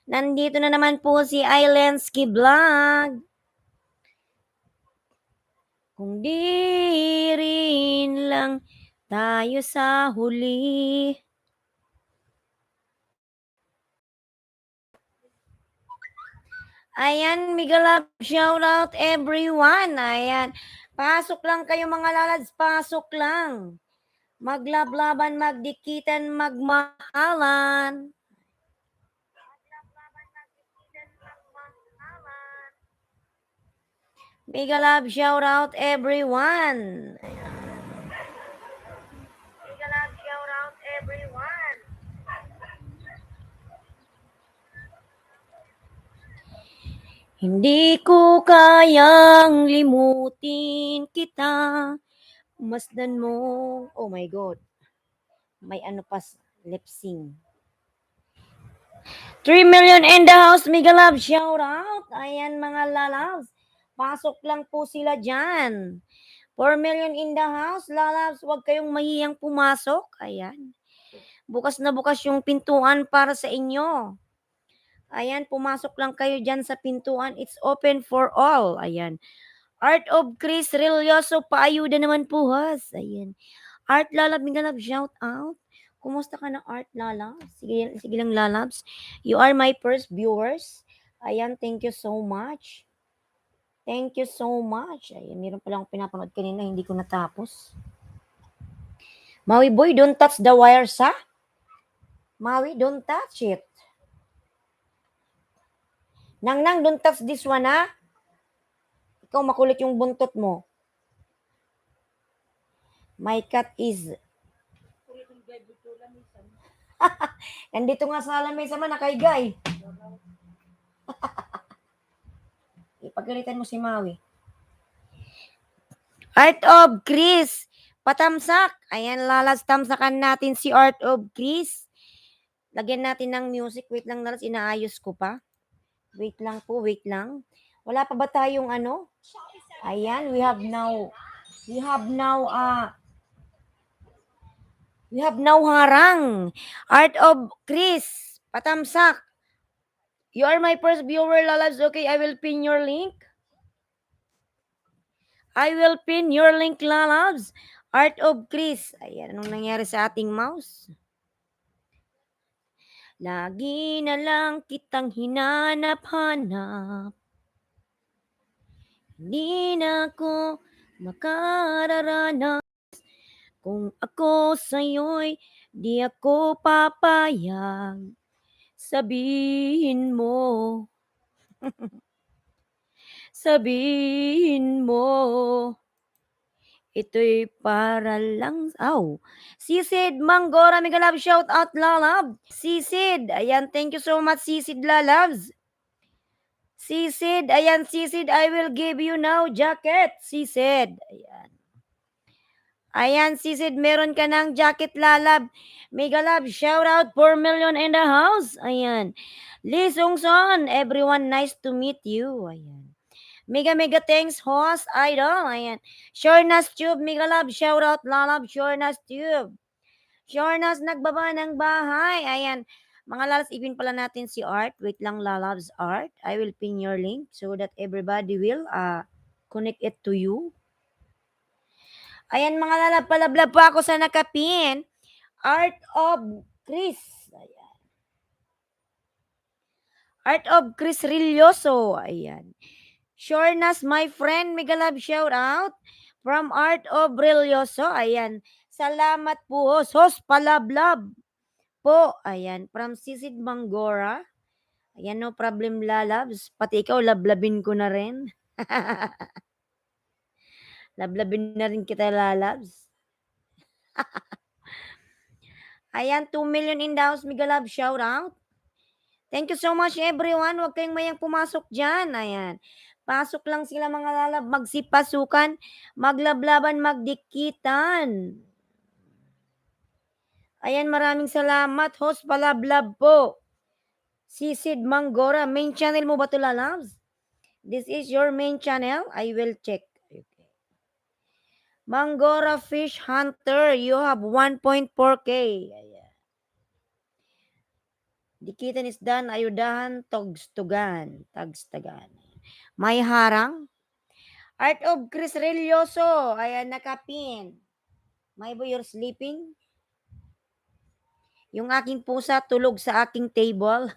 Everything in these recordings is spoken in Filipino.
Nandito na naman po si Ailensky Vlog. Kung di rin lang tayo sa huli. Ayan, mega love shout out everyone. Ayan, pasok lang kayo mga lalads, pasok lang. Maglablaban, magdikitan, magmahalan. Mega love shout out everyone. Mega love shout out everyone. Hindi ko kayang limutin kita. Masdan mo. Oh my God. May ano pa, lip sync. 3 million in the house, mega love, shout out. Ayan mga lalabs. Pasok lang po sila dyan. 4 million in the house, lalabs. Huwag kayong mahiyang pumasok. Ayan. Bukas na bukas yung pintuan para sa inyo. Ayan, pumasok lang kayo dyan sa pintuan. It's open for all. Ayan. Art of Chris Relyoso, paayuda naman po, has. Ayan. Art Lalab, mega love, shout out. Kumusta ka na, Art Lalab? Sige, sige lang, Lalabs. You are my first viewers. Ayan, thank you so much. Thank you so much. Ayan, meron pala akong pinapanood kanina, hindi ko natapos. Maui boy, don't touch the wires, ha? Maui, don't touch it. Nang, don't touch this one, ha? Ikaw makulit yung buntot mo. My cat is... Nandito nga sa lamesa man, nakaigay. Ipagalitan mo si Maui. Art of Chris. Patamsak. Ayan, lalas, tamsakan natin si Art of Chris. Lagyan natin ng music. Wait lang, lalas, inaayos ko pa. Wait lang po, wait lang. Wala pa ba tayong ano? Ayan, we have now harang. Art of Chris. Patamsak. You are my first viewer, lalas. Okay, I will pin your link. I will pin your link, lalabs. Art of Chris. Ayan, anong nangyari sa ating mouse? Lagi na lang kitang hinanap-hanap. Hindi na ako makararanas. Kung ako sa'yo'y di ako papayag. Sabihin mo. Sabihin mo. Ito'y para lang... Sisid Manggora, mega love, shout out, lalab. Sisid, ayan, thank you so much, Sisid, lalabs. Sisid, ayan, Sisid, I will give you now jacket, Sisid. Ayan. Ayan, Sisid, meron ka ng jacket, lalab. Mega love, shout out, 4 million in the house. Ayan. Lee Sung-son, everyone, nice to meet you. Ayan. Mega thanks, host, idol. Ayan. Shornas Tube, mega love, shout out, lalab, Shornas Tube. Shornas, nagbaba ng bahay. Ayan. Mga lalas, ipin pala natin si Art. Wait lang, lalabs, Art. I will pin your link so that everybody will connect it to you. Ayan, mga lalab, palablab pa ako sa nakapin. Art of Chris. Ayan. Art of Chris Rilloso. Ayan. Shornas, my friend, mega love shout out from Art of Brilloso. Ayan. Salamat po, host palablab po. Ayan. From Sisid Manggora. Ayan, no problem, lalabs. Pati ikaw, lablabin ko na rin. Lablabin na rin kita, lalabs. Ayan, 2 million in the house, mega love shout out. Thank you so much, everyone. Huwag kayong mayang pumasok dyan. Ayan. Pasok lang sila mga lalab, magsipasukan, maglablaban, magdikitan. Ayan, maraming salamat. Host palablab po. Sisid Manggora. Main channel mo ba ito, lalabs? This is your main channel? I will check. Okay. Manggora Fish Hunter. You have 1.4K. Ayan. Dikitan is done, ayudahan, tagstagan. May harang. Art of Chris Relyoso. Ayan, nakapin. My boy, you're sleeping? Yung aking pusa tulog sa aking table.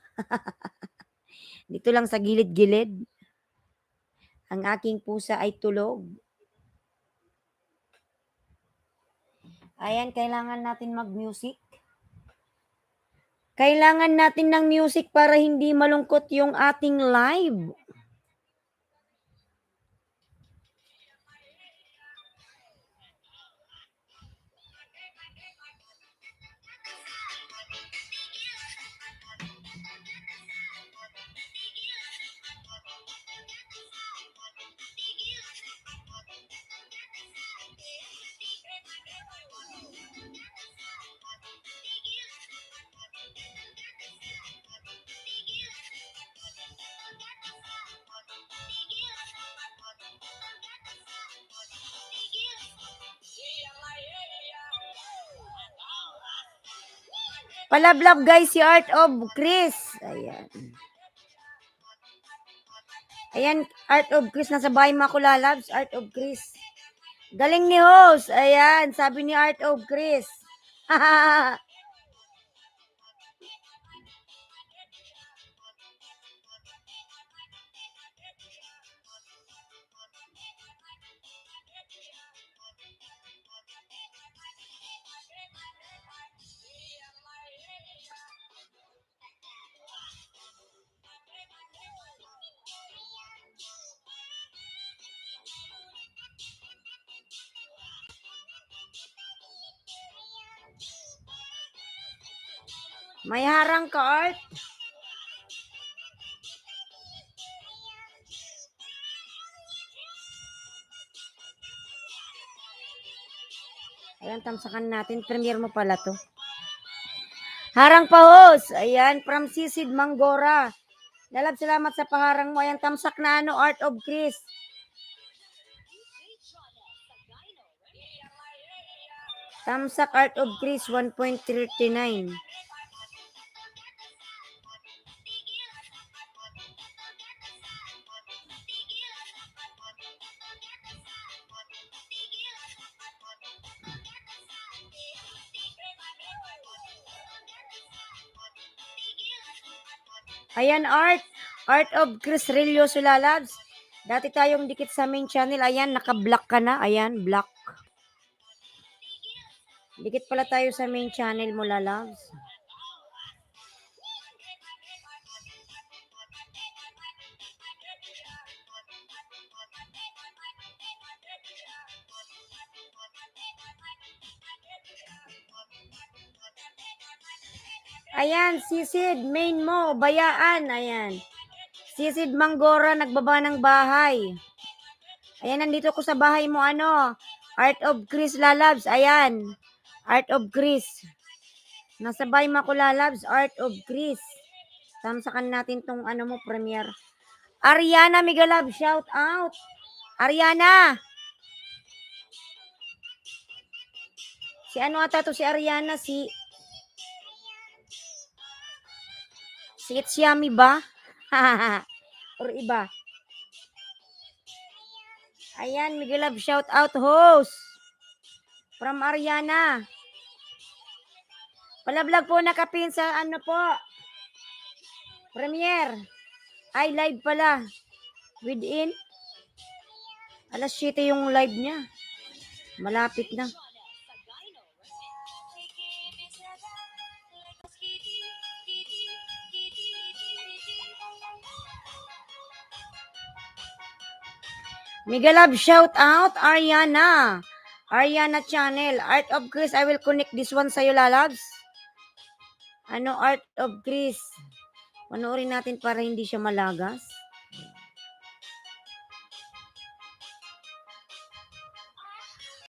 Dito lang sa gilid-gilid. Ang aking pusa ay tulog. Ayan, kailangan natin mag-music. Kailangan natin ng music para hindi malungkot yung ating live. Palablab guys si Art of Chris. Ayan. Ayan, Art of Chris. Nasa bahay Makulalabs. Art of Chris. Galing ni host. Ayan, sabi ni Art of Chris. May harang ka, Art. Ayan, tamsakan natin. Premier mo pala to. Harang pa, host. Ayan, from Sisid Manggora. Lalab, salamat sa paharang mo. Ayan, tamsak na ano, Art of Chris. Tamsak Art of Chris, 1.39. Ayan, Art of Chris Relyoso Lalabs. Dati tayong dikit sa main channel. Ayan, naka-block ka na. Ayan, block. Dikit pala tayo sa main channel mo, Lalabs. Ayan, Sisid, main mo, bayaan. Ayan. Sisid Manggora, nagbaba ng bahay. Ayan, nandito ko sa bahay mo, ano, Art of Chris Lalabs. Ayan, Art of Chris. Nasa bahay mo ko, Lalabs, Art of Chris. Tamsakan natin tong ano mo, premier. Ariana Migalab, shout out. Ariana. Si ano ata to, si Ariana, si It's Yummy ba? Or iba? Ayan, Migalab, shout out, host. From Ariana. Palablog po nakapin sa ano po. Premier. Ay, live pala. Within. Alas 7 yung live niya. Malapit na. Migalab, shout out, Ariana. Ariana channel. Art of Chris, I will connect this one sa'yo, Lalabs. Ano, Art of Chris? Panoorin natin para hindi siya malagas.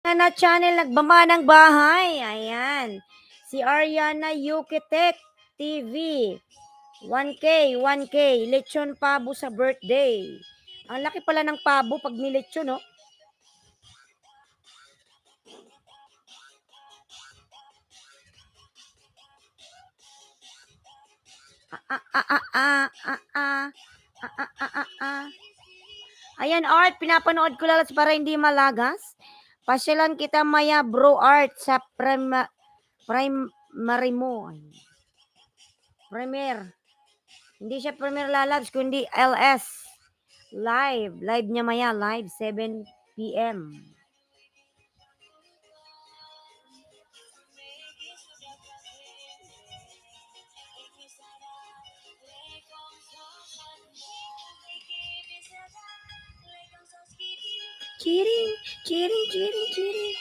Ariana channel, nagbama ng bahay. Ayan. Si Ariana Yukitek TV. 1K. Lechon pabo sa birthday. Ang laki pala ng pabo pag nilechon, no? Ayan, Art, pinapanood ko lalas para hindi malagas. Pasyalan kita maya, bro, Art, sa primary mo. Premier. Hindi siya Premier Lalabs, kundi LS. Live. Live niya maya, live, 7 p.m. Cheering, cheering, cheering, cheering.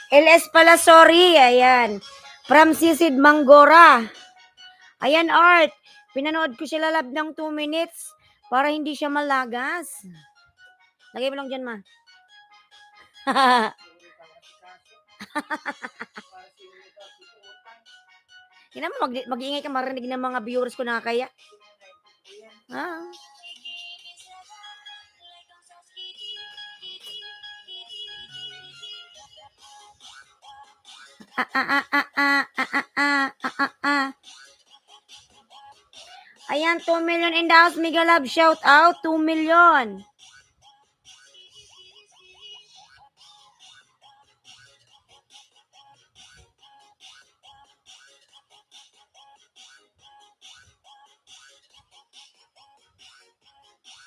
LS pala, sorry. Ayan. From Sisid Manggora. Ayan, Art. Pinanood ko siya lalab ng 2 minutes para hindi siya malagas. Lagay mo lang dyan, ma. Kina mo, mag-iingay ka marinig ng mga viewers ko na kaya. Ah. Ayan, 2 million in the house. Mega Love, shout out. 2 million.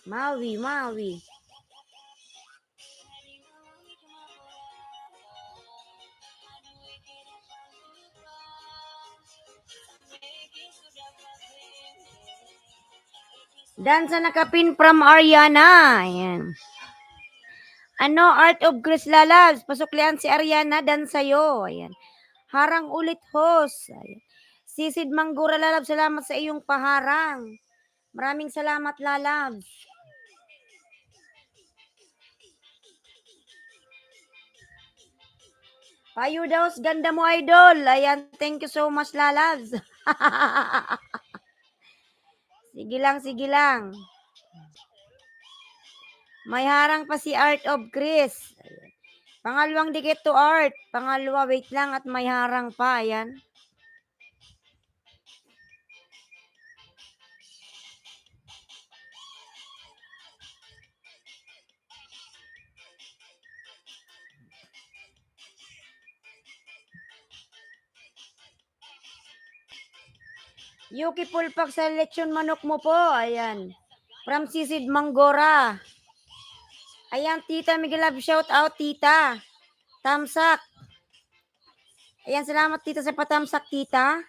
Maui, Maui. Dansa nakapin from Ariana. Ayan. Ano, Art of Grace Lalabs. Pasuklian si Ariana, dan sa'yo. Ayan. Harang ulit, host. Ayan. Sisid Manggura Lalabs, salamat sa iyong paharang. Maraming salamat, Lalabs. Payo daw, ganda mo, idol. Ayan, thank you so much, Lalabs. Sige lang, sige lang. May harang pa si Art of Chris. Pangalawang dikit to Art. Pangalawa, wait lang at may harang pa. Ayan. Yuki Pulpak sa lechon manok mo po. Ayan. From Sisid Manggora. Ayan, Tita Miguelab, shout out, Tita. Tamsak. Ayan, salamat, Tita, sa patamsak, Tita.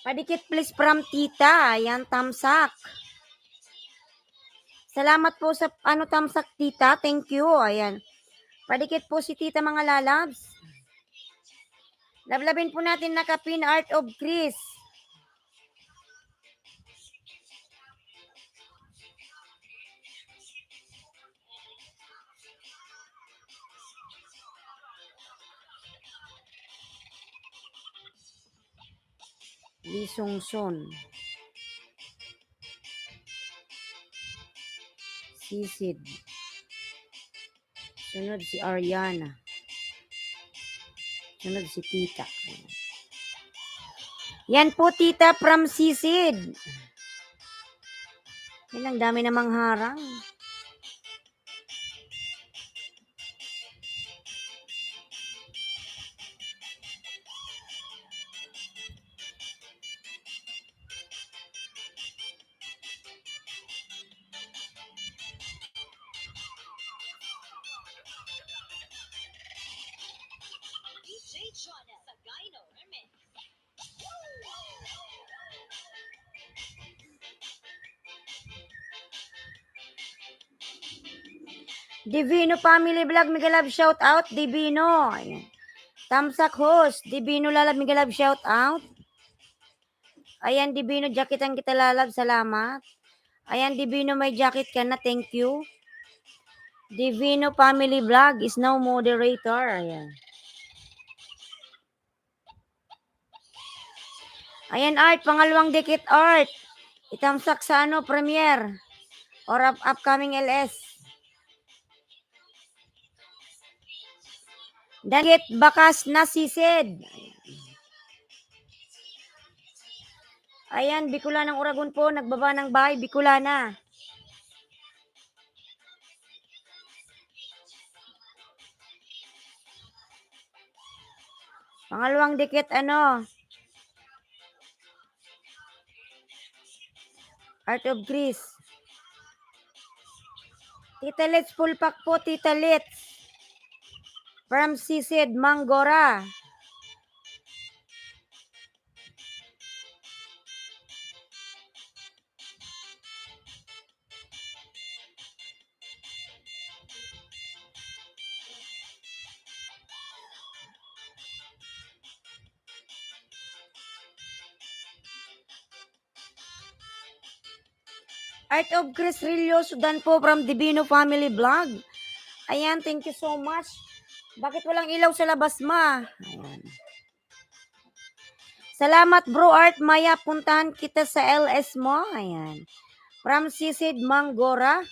Padikit, please, from Tita. Ayan, tamsak. Salamat po sa, tamsak, Tita. Thank you. Ayan. Padikit po si Tita, mga lalabs. Lablabin po natin nakapin Art of Chris. Lee Song-son. Sisid. Sunod si Ariana. Sunod si Tita. Yan po, Tita, from Sisid. Yan, ang dami namang harang. Divino Family Vlog, Miguelab, shout out, Divino. Ayan. Tamsak host, Divino Lalab, Miguelab, shout out. Ayan, Divino, jacketan kita, Lalab, salamat. Ayan, Divino, may jacket ka na, thank you. Divino Family Vlog is now moderator. Ayan. Ayan, Art, pangalawang dikit, Art. Itamsak sa premiere or upcoming LS. Danggit bakas na sisid. Ayan, Bicolana ng Uragon po, nagbaba ng bahay, Bicolana. Pangalawang dikit, Art of Greece. Tita Let's full pack po, Tita Let's. From Sisid, Mangora. Art of Chris Rillos, dan po from Divino Family Vlog. Ayan, thank you so much. Bakit walang ilaw sa labas, ma? Ayan. Salamat, Bro Art Maya. Puntahan kita sa LS mo. Ayan. From Sisid, Mangora.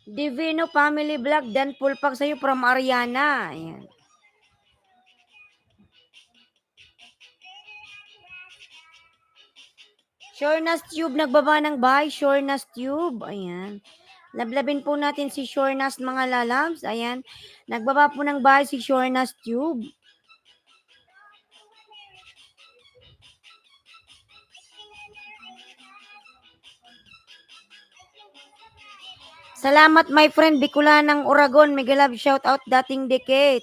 Divino Family Vlog, dan full pack sa'yo from Ariana. Ayan. Shornas Tube, nagbaba ng bahay. Shornas Tube. Ayan. Lablabin po natin si Shornas, mga lalabs. Ayan. Nagbaba po ng bahay si Shornas Tube. Salamat, my friend, Bicolana ng Uragon. Mega love, shout out dating decade.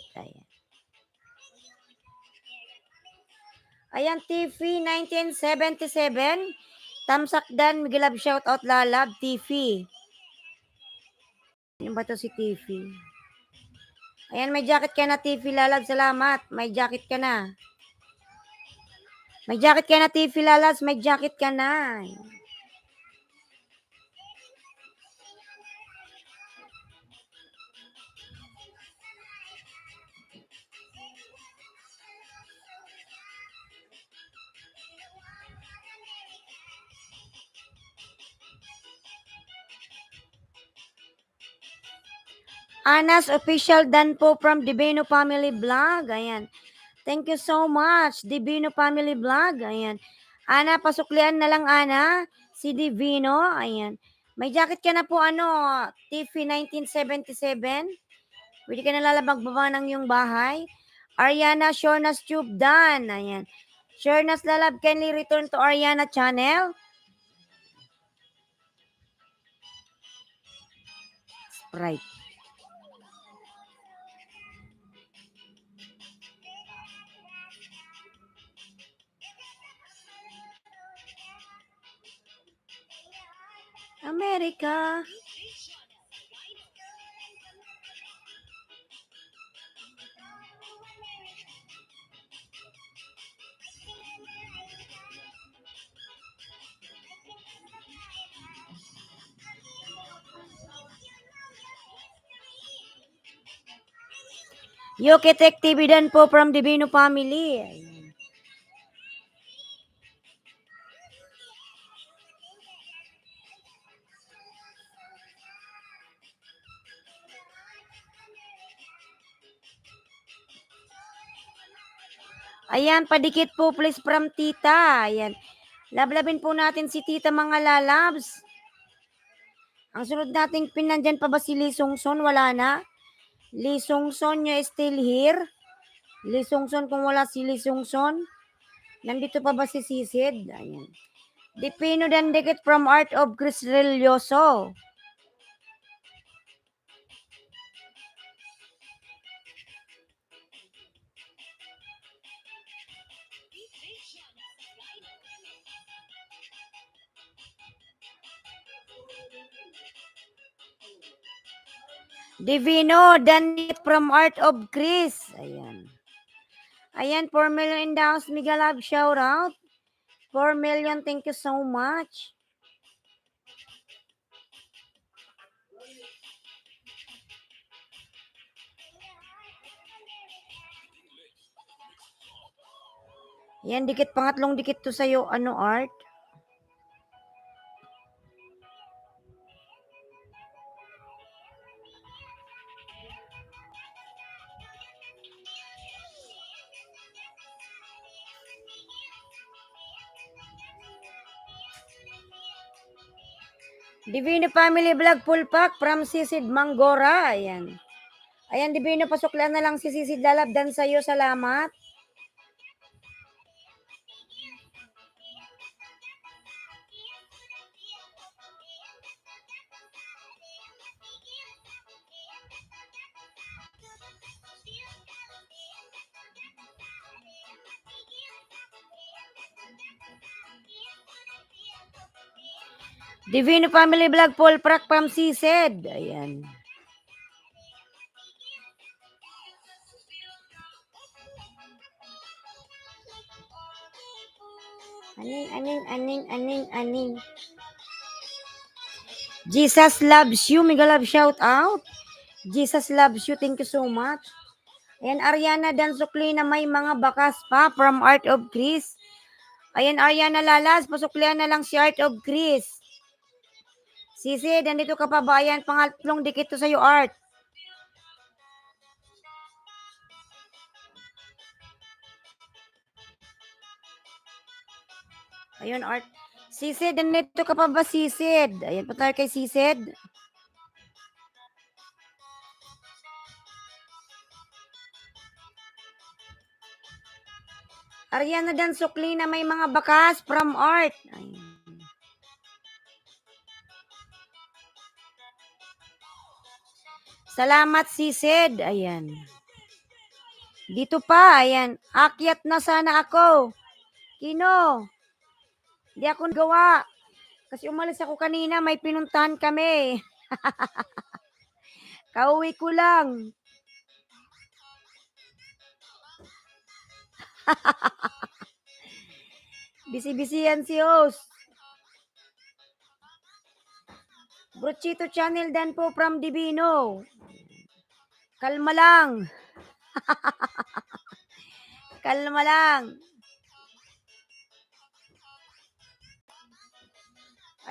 Ayan, TV 1977. Tamsakdan, mega love, shout out lalab, TV. Ano ba to si TV? Ayan, may jacket ka na, TV lalab. Salamat. May jacket ka na. May jacket ka na, TV lalabs. May jacket ka na. Anas Official Dan po from Divino Family Vlog. Ayan. Thank you so much, Divino Family Vlog. Ayan. Ana, pasuklian na lang, Ana. Si Divino. Ayan. May jacket ka na po, TV 1977. Pwede ka na lalabag baba ng iyong bahay. Ariana Shornas Tube Dan. Ayan. Shornas lalab, kindly return to Ariana channel. Sprite. America. Yoketek TV Dan po from Divino Family. Ayan, padikit po please from Tita. Ayan. Lablabin po natin si Tita, mga lalabs. Ang sunod nating pin, nandyan pa ba si Lee Songson? Wala na. Lee Songson, you still here? Lee Songson, kung wala si Lee Songson. Nandito pa ba si Sisid? Ayan. Dipino dan dikit from Art of Chris Relyoso. Divino, Danit from Art of Chris. Ayan. Ayan, 4 million in the house. Mega love, shout out. 4 million, thank you so much. Ayan, dikit, pangatlong dikit to sa'yo. Ano, Art? Divino Family Vlog Full Pack from Sisid Manggora. Ayan. Ayan, Divino, pasuklan na lang si Sisid Lalabdan sa'yo. Salamat. Divino Family Vlog Full Pack from Sisid. Ayan. Aning. Jesus loves you. Mega love shout out. Jesus loves you. Thank you so much. Ayan, Ariana Dansukli na may mga bakas pa from Art of Chris. Ayan, Ariana Lalas, pasuklian na lang si Art of Chris. Sisi, nandito ka pa ba? Ayan, pangatlong dikit to sa'yo, Art. Ayun, Art. Sisid, nandito ka pa ba, Sisid? Ayan pa tayo kay Sisid. Ariana Dansukli na may mga bakas from Art. Ayan. Salamat, Sisid. Ayan. Dito pa, ayan. Akyat na sana ako. Kino? Hindi ako nagawa. Kasi umalis ako kanina, may pinuntahan kami. Kauwi ko lang. Bisi-bisi yan si host. Brochito Channel dan po from Divino. Kalma lang. Kalma lang.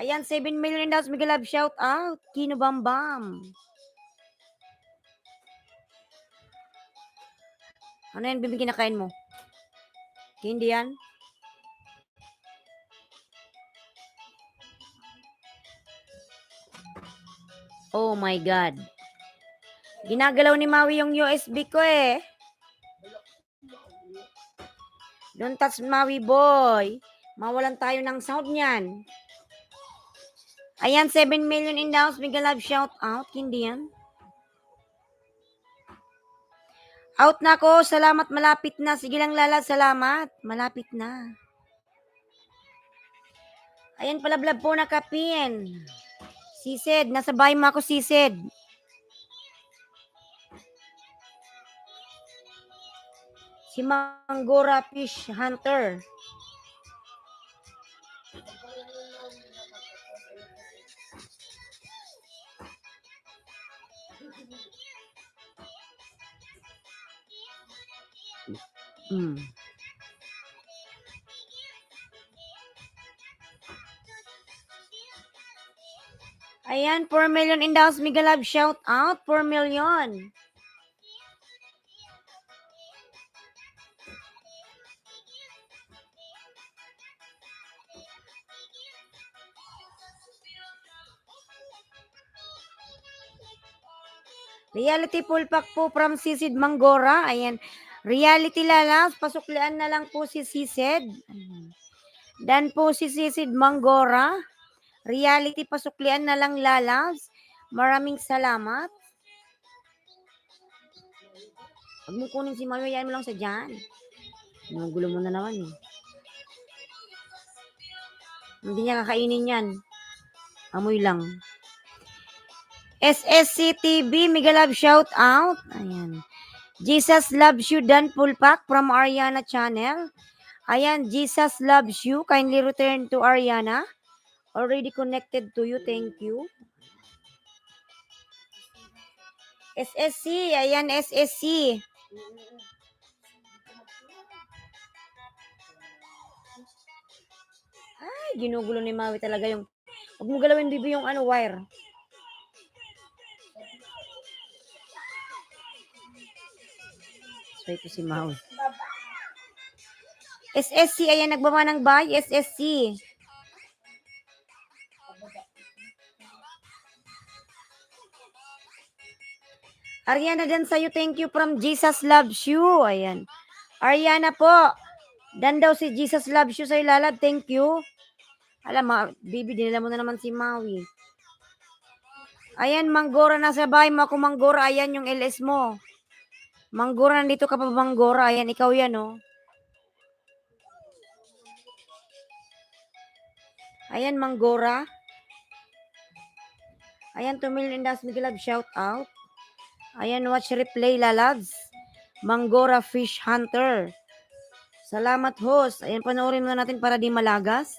Ayan, 7 million daw. Mega love shout out. Kino Bambam. Ano yan, Bibi, kinakain mo? Hindi yan? Oh my God. Ginagalaw ni Maui yung USB ko eh. Don't touch Maui boy. Mawalan tayo ng sound niyan. Ayan, 7 million in the house. Mega love shout out. Hindi yan? Out na ako. Salamat. Malapit na. Sige lang, Lala. Salamat. Malapit na. Ayan, palablab po na kapin. Sisid. Nasa bahay mo ako, Sisid. Si Manggora Fish Hunter. Ayan, 4 million in the house. Mega love shout out. 4 million. Reality full pack po from Sisid Manggora. Ayan. Reality Lalas. Pasuklian na lang po si Sisid. Dan po si Sisid Manggora. Reality pasuklian na lang Lalas. Maraming salamat. Huwag mo kunin si Mario. Yan mo lang sa dyan. Gulo mo na naman eh. Hindi niya kakainin yan. Amoy lang. SSC TV, mega love shout out. Ayan. Jesus loves you, Dan Pulpak from Ariana channel. Ayan, Jesus loves you. Kindly return to Ariana. Already connected to you. Thank you. SSC. Ayan, SSC. Ay, ginugulo ni Maui talaga yung... Huwag mo galawin, bibi, yung wire. So, ito si Maui. SSC, ayan, nagbaba ng bay. SSC. Ariana dan sa'yo, thank you from Jesus loves you. Ayan. Ariana po. Dan daw si Jesus loves you sa'yo, lalab. Thank you. Alam, bibi, dinala mo na naman si Maui. Ayan, Manggora, nasa bahay mo ako, Manggora. Ayan yung LS mo. Manggora, nandito ka pa, Manggora. Ayan, ikaw yan, oh. Ayan, Manggora. Ayan, 2 million das Miguelab, shout out. Ayan, watch replay, lalabs. Manggora Fish Hunter. Salamat, host. Ayan, panoorin mo natin para di malagas.